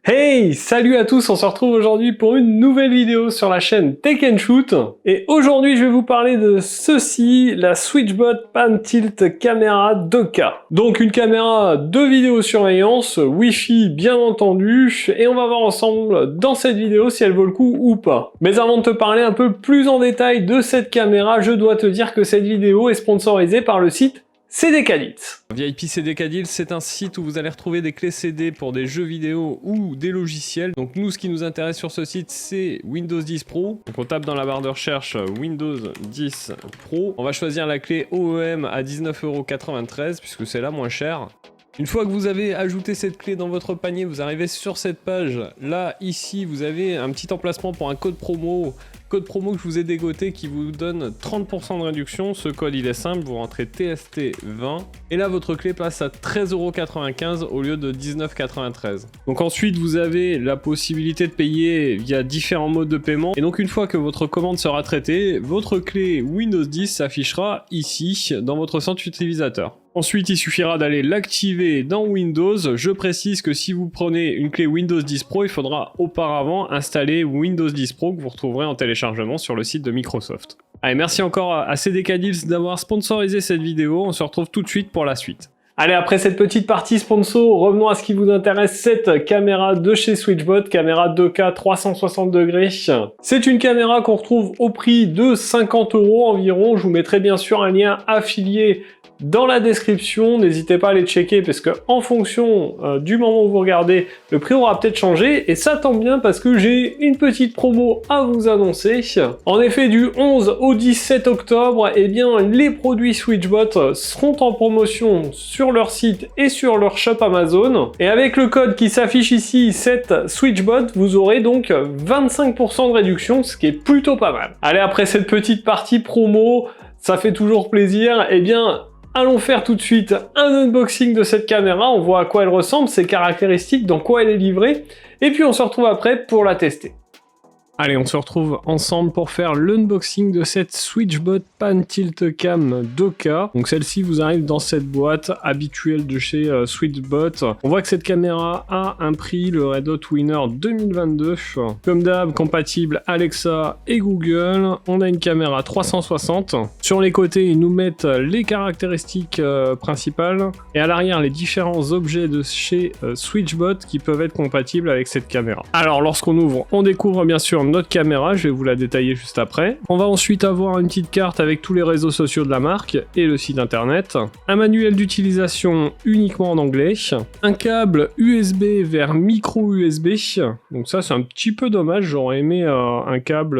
Hey, salut à tous, on se retrouve aujourd'hui pour une nouvelle vidéo sur la chaîne Tech & Shoot. Et aujourd'hui, je vais vous parler de ceci, la Switchbot Pan Tilt Camera 2K. Donc une caméra de vidéosurveillance, Wi-Fi bien entendu, et on va voir ensemble dans cette vidéo si elle vaut le coup ou pas. Mais avant de te parler un peu plus en détail de cette caméra, je dois te dire que cette vidéo est sponsorisée par le site CDK Deals. VIP CDK Deals, c'est un site où vous allez retrouver des clés CD pour des jeux vidéo ou des logiciels. Donc nous, ce qui nous intéresse sur ce site, c'est Windows 10 Pro. Donc on tape dans la barre de recherche Windows 10 Pro. On va choisir la clé OEM à 19,93 € puisque c'est la moins chère. Une fois que vous avez ajouté cette clé dans votre panier, vous arrivez sur cette page. Là, ici, vous avez un petit emplacement pour un code promo. Code promo que je vous ai dégoté qui vous donne 30% de réduction. Ce code, il est simple. Vous rentrez TST20. Et là, votre clé passe à 13,95 € au lieu de 19,93 €. Donc ensuite, vous avez la possibilité de payer via différents modes de paiement. Et donc, une fois que votre commande sera traitée, votre clé Windows 10 s'affichera ici, dans votre centre utilisateur. Ensuite, il suffira d'aller l'activer dans Windows. Je précise que si vous prenez une clé Windows 10 Pro, il faudra auparavant installer Windows 10 Pro que vous retrouverez en téléchargement sur le site de Microsoft. Allez, merci encore à CDK Deals d'avoir sponsorisé cette vidéo. On se retrouve tout de suite pour la suite. Allez, après cette petite partie sponsor, revenons à ce qui vous intéresse, cette caméra de chez Switchbot, caméra 2K 360 degrés. C'est une caméra qu'on retrouve au prix de 50 € environ. Je vous mettrai bien sûr un lien affilié dans la description, n'hésitez pas à les checker parce que en fonction du moment où vous regardez, le prix aura peut-être changé et ça tombe bien parce que j'ai une petite promo à vous annoncer. En effet, du 11 au 17 octobre, eh bien, les produits Switchbot seront en promotion sur leur site et sur leur shop Amazon. Et avec le code qui s'affiche ici, cette Switchbot, vous aurez donc 25% de réduction, ce qui est plutôt pas mal. Allez, après cette petite partie promo, ça fait toujours plaisir, eh bien, allons faire tout de suite un unboxing de cette caméra, on voit à quoi elle ressemble, ses caractéristiques, dans quoi elle est livrée, et puis on se retrouve après pour la tester. Allez, on se retrouve ensemble pour faire l'unboxing de cette Switchbot Pan Tilt Cam 2K. Donc celle-ci vous arrive dans cette boîte habituelle de chez Switchbot. On voit que cette caméra a un prix, le Red Dot Winner 2022. Comme d'hab, compatible Alexa et Google. On a une caméra 360. Sur les côtés, ils nous mettent les caractéristiques principales. Et à l'arrière, les différents objets de chez Switchbot qui peuvent être compatibles avec cette caméra. Alors, lorsqu'on ouvre, on découvre bien sûr notre caméra, je vais vous la détailler juste après. On va ensuite avoir une petite carte avec tous les réseaux sociaux de la marque et le site internet, un manuel d'utilisation uniquement en anglais, un câble USB vers micro USB, donc ça c'est un petit peu dommage, j'aurais aimé un câble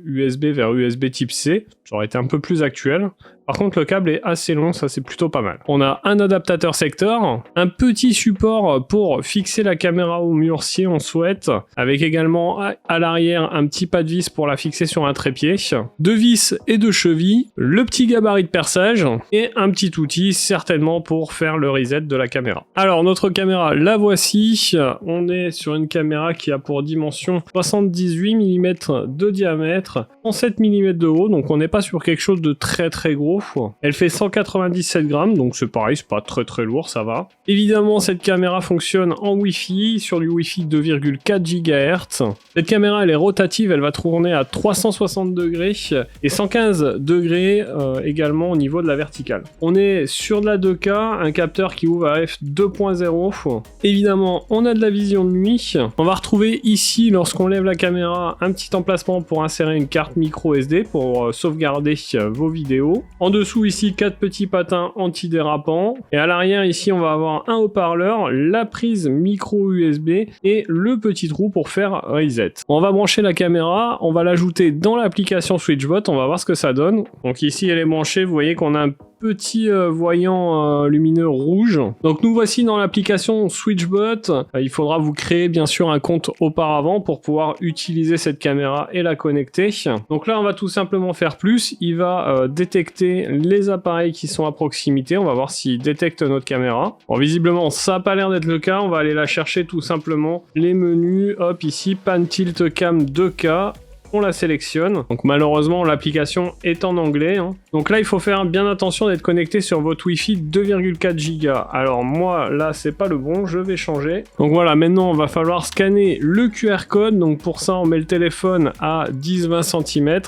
USB vers USB type C, ça aurait été un peu plus actuel. Par contre, le câble est assez long, ça c'est plutôt pas mal. On a un adaptateur secteur, un petit support pour fixer la caméra au mur si on souhaite, avec également à l'arrière un petit pas de vis pour la fixer sur un trépied, deux vis et deux chevilles, le petit gabarit de perçage et un petit outil certainement pour faire le reset de la caméra. Alors notre caméra, la voici. On est sur une caméra qui a pour dimension 78 mm de diamètre, 107 mm de haut, donc on n'est pas sur quelque chose de très très gros. Elle fait 197 grammes, donc c'est pareil, c'est pas très lourd, ça va. Évidemment, cette caméra fonctionne en Wi-Fi, sur du Wi-Fi 2,4 GHz. Cette caméra, elle est rotative, elle va tourner à 360 degrés et 115 degrés également au niveau de la verticale. On est sur de la 2K, un capteur qui ouvre à f2.0. Évidemment, on a de la vision de nuit. On va retrouver ici, lorsqu'on lève la caméra, un petit emplacement pour insérer une carte micro SD pour sauvegarder vos vidéos. En dessous ici, 4 petits patins antidérapants. Et à l'arrière ici, on va avoir un haut-parleur, la prise micro USB et le petit trou pour faire reset. On va brancher la caméra, on va l'ajouter dans l'application Switchbot, on va voir ce que ça donne. Donc ici, elle est branchée, vous voyez qu'on a un petit voyant lumineux rouge. Donc nous voici dans l'application Switchbot. Il faudra vous créer bien sûr un compte auparavant pour pouvoir utiliser cette caméra et la connecter. Donc là on va tout simplement faire plus. Il va détecter les appareils qui sont à proximité. On va voir s'il détecte notre caméra. Bon, visiblement ça n'a pas l'air d'être le cas. On va aller la chercher tout simplement. Les menus, hop ici, Pan Tilt Cam 2K. on la sélectionne. Donc malheureusement, l'application est en anglais. Donc là, il faut faire bien attention d'être connecté sur votre Wi-Fi 2,4 Go. Alors moi, là, c'est pas le bon, je vais changer. Donc voilà, maintenant, on va falloir scanner le QR code. Donc pour ça, on met le téléphone à 10-20 cm.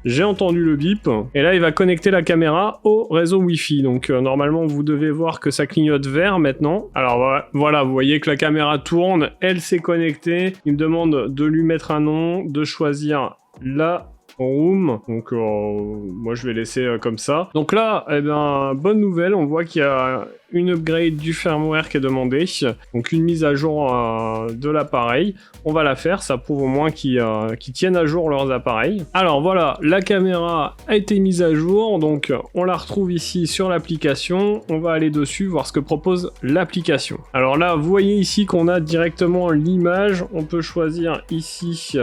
J'ai entendu le bip. Et là, il va connecter la caméra au réseau Wi-Fi. Donc normalement, vous devez voir que ça clignote vert maintenant. Alors voilà, vous voyez que la caméra tourne, elle s'est connectée. Il me demande de lui mettre un nom, de choisir la room. Donc moi je vais laisser comme ça. Donc là, eh ben, bonne nouvelle, on voit qu'il y a une upgrade du firmware qui est demandée, donc une mise à jour de l'appareil. On va la faire, ça prouve au moins qu'ils tiennent à jour leurs appareils. Alors voilà, la caméra a été mise à jour, donc on la retrouve ici sur l'application. On va aller dessus, voir ce que propose l'application. Alors là, vous voyez ici qu'on a directement l'image. On peut choisir ici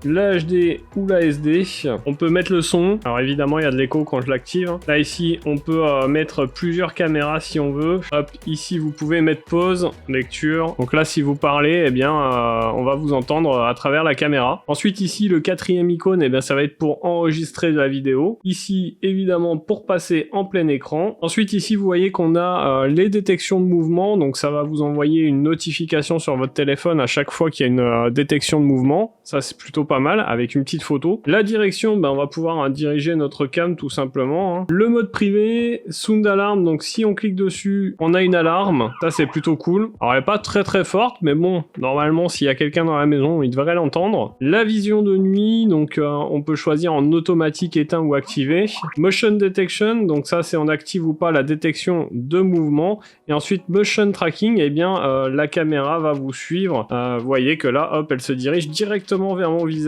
la HD ou la SD. On peut mettre le son. Alors évidemment, il y a de l'écho quand je l'active. Là, ici, on peut mettre plusieurs caméras si on veut. Hop, ici, vous pouvez mettre pause, lecture. Donc là, si vous parlez, eh bien, on va vous entendre à travers la caméra. Ensuite, ici, le quatrième icône, eh bien, ça va être pour enregistrer de la vidéo. Ici, évidemment, pour passer en plein écran. Ensuite, ici, vous voyez qu'on a les détections de mouvement. Donc, ça va vous envoyer une notification sur votre téléphone à chaque fois qu'il y a une détection de mouvement. Ça, c'est plutôt pas mal, avec une petite photo. La direction, ben, on va pouvoir diriger notre cam tout simplement. Le mode privé, sound alarm, donc si on clique dessus, on a une alarme. Ça, c'est plutôt cool. Alors, elle est pas très très forte, mais bon, normalement, s'il y a quelqu'un dans la maison, il devrait l'entendre. La vision de nuit, donc on peut choisir en automatique éteint ou activé. Motion detection, donc ça, c'est on active ou pas la détection de mouvement. Et ensuite, motion tracking, eh bien, la caméra va vous suivre. Vous voyez que là, hop, elle se dirige directement vers mon visage.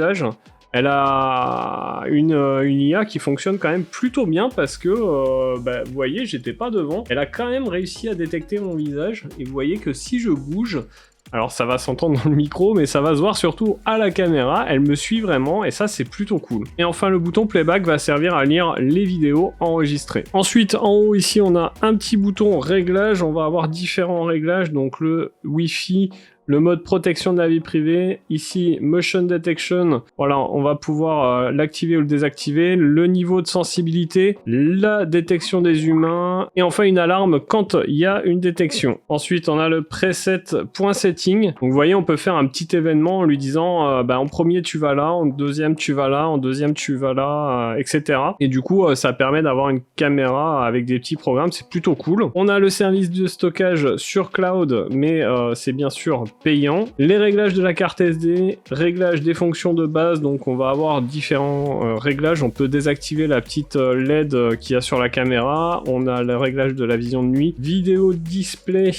Elle a une IA qui fonctionne quand même plutôt bien parce que, vous voyez, j'étais pas devant. Elle a quand même réussi à détecter mon visage. Et vous voyez que si je bouge, alors ça va s'entendre dans le micro, mais ça va se voir surtout à la caméra. Elle me suit vraiment et ça, c'est plutôt cool. Et enfin, le bouton playback va servir à lire les vidéos enregistrées. Ensuite, en haut ici, on a un petit bouton réglage. On va avoir différents réglages, donc le Wi-Fi, le mode protection de la vie privée, ici motion detection, voilà, on va pouvoir l'activer ou le désactiver, le niveau de sensibilité, la détection des humains, et enfin une alarme quand il y a une détection. Ensuite, on a le preset point setting, donc vous voyez, on peut faire un petit événement en lui disant, en premier tu vas là, en deuxième tu vas là, en deuxième tu vas là, etc. Et du coup, ça permet d'avoir une caméra avec des petits programmes, c'est plutôt cool. On a le service de stockage sur cloud, mais c'est bien sûr payant. Les réglages de la carte SD, réglages des fonctions de base, donc on va avoir différents réglages. On peut désactiver la petite LED qu'il y a sur la caméra. On a le réglage de la vision de nuit. Vidéo display.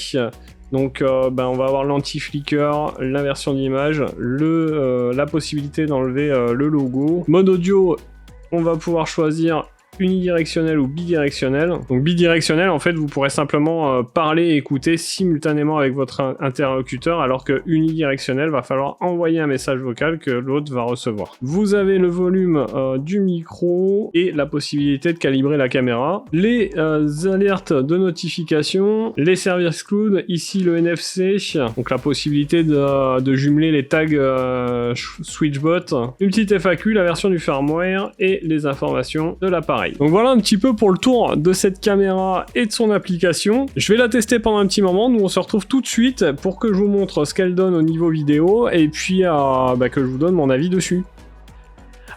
Donc on va avoir l'anti-flicker, l'inversion d'image, la possibilité d'enlever le logo. Mode audio, on va pouvoir choisir unidirectionnel ou bidirectionnel. Donc bidirectionnel, en fait, vous pourrez simplement parler et écouter simultanément avec votre interlocuteur, alors que unidirectionnel, va falloir envoyer un message vocal que l'autre va recevoir. Vous avez le volume du micro et la possibilité de calibrer la caméra. Les alertes de notification, les services cloud, ici le NFC, donc la possibilité de jumeler les tags SwitchBot, une petite FAQ, la version du firmware et les informations de l'appareil. Donc voilà un petit peu pour le tour de cette caméra et de son application. Je vais la tester pendant un petit moment. Nous on se retrouve tout de suite pour que je vous montre ce qu'elle donne au niveau vidéo et puis que je vous donne mon avis dessus.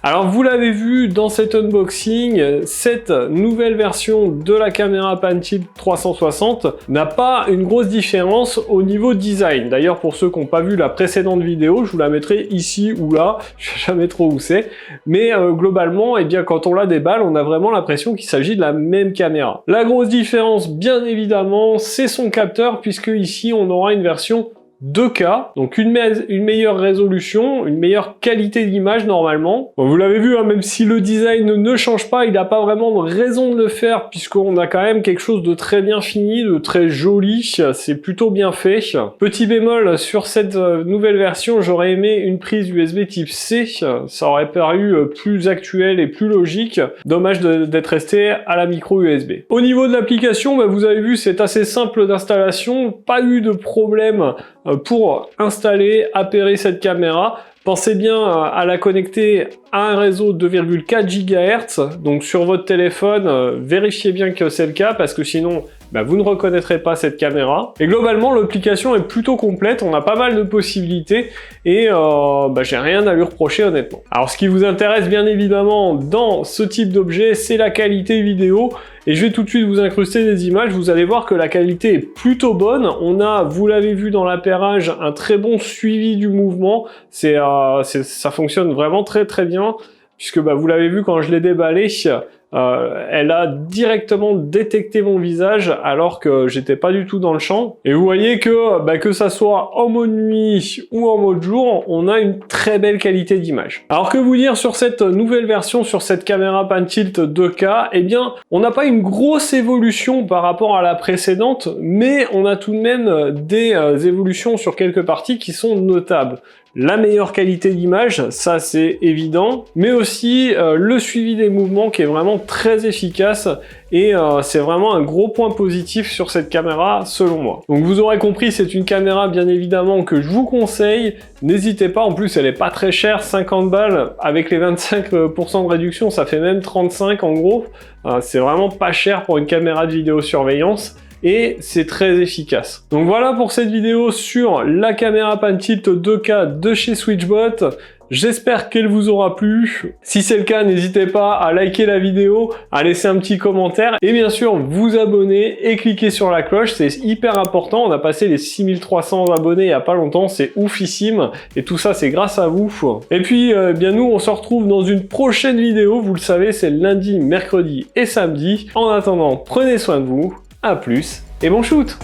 Alors vous l'avez vu dans cet unboxing, cette nouvelle version de la caméra PanTilt 360 n'a pas une grosse différence au niveau design. D'ailleurs pour ceux qui n'ont pas vu la précédente vidéo, je vous la mettrai ici ou là, je sais jamais trop où c'est. Mais globalement, quand on la déballe, on a vraiment l'impression qu'il s'agit de la même caméra. La grosse différence, bien évidemment, c'est son capteur, puisque ici on aura une version 2K, donc une meilleure résolution, une meilleure qualité d'image normalement. Bon, vous l'avez vu, même si le design ne change pas, il n'a pas vraiment de raison de le faire, puisqu'on a quand même quelque chose de très bien fini, de très joli, c'est plutôt bien fait. Petit bémol, sur cette nouvelle version, j'aurais aimé une prise USB type C, ça aurait paru plus actuel et plus logique. Dommage d'être resté à la micro USB. Au niveau de l'application, vous avez vu, c'est assez simple d'installation, pas eu de problème pour installer, appairer cette caméra. Pensez bien à la connecter à un réseau 2,4 GHz, donc sur votre téléphone, vérifiez bien que c'est le cas, parce que sinon, vous ne reconnaîtrez pas cette caméra. Et globalement, l'application est plutôt complète, on a pas mal de possibilités, et j'ai rien à lui reprocher honnêtement. Alors ce qui vous intéresse bien évidemment dans ce type d'objet, c'est la qualité vidéo, et je vais tout de suite vous incruster des images, vous allez voir que la qualité est plutôt bonne. On a, vous l'avez vu dans l'appairage, un très bon suivi du mouvement, ça fonctionne vraiment très très bien, puisque vous l'avez vu quand je l'ai déballé, elle a directement détecté mon visage alors que j'étais pas du tout dans le champ. Et vous voyez que ça soit en mode nuit ou en mode jour, on a une très belle qualité d'image. Alors que vous dire sur cette nouvelle version, sur cette caméra pan tilt 2K, eh bien, on n'a pas une grosse évolution par rapport à la précédente, mais on a tout de même des évolutions sur quelques parties qui sont notables. La meilleure qualité d'image, ça c'est évident, mais aussi le suivi des mouvements qui est vraiment très efficace, et c'est vraiment un gros point positif sur cette caméra selon moi. Donc vous aurez compris, c'est une caméra bien évidemment que je vous conseille, n'hésitez pas, en plus elle est pas très chère, 50 balles, avec les 25% de réduction ça fait même 35 en gros, c'est vraiment pas cher pour une caméra de vidéosurveillance. Et c'est très efficace. Donc voilà pour cette vidéo sur la caméra pan tilt 2K de chez Switchbot. J'espère qu'elle vous aura plu. Si c'est le cas, n'hésitez pas à liker la vidéo, à laisser un petit commentaire et bien sûr vous abonner et cliquer sur la cloche, c'est hyper important. On a passé les 6300 abonnés il n'y a pas longtemps, c'est oufissime et tout ça c'est grâce à vous. Et puis bien nous on se retrouve dans une prochaine vidéo, vous le savez c'est lundi, mercredi et samedi. En attendant, prenez soin de vous. A plus et bon shoot!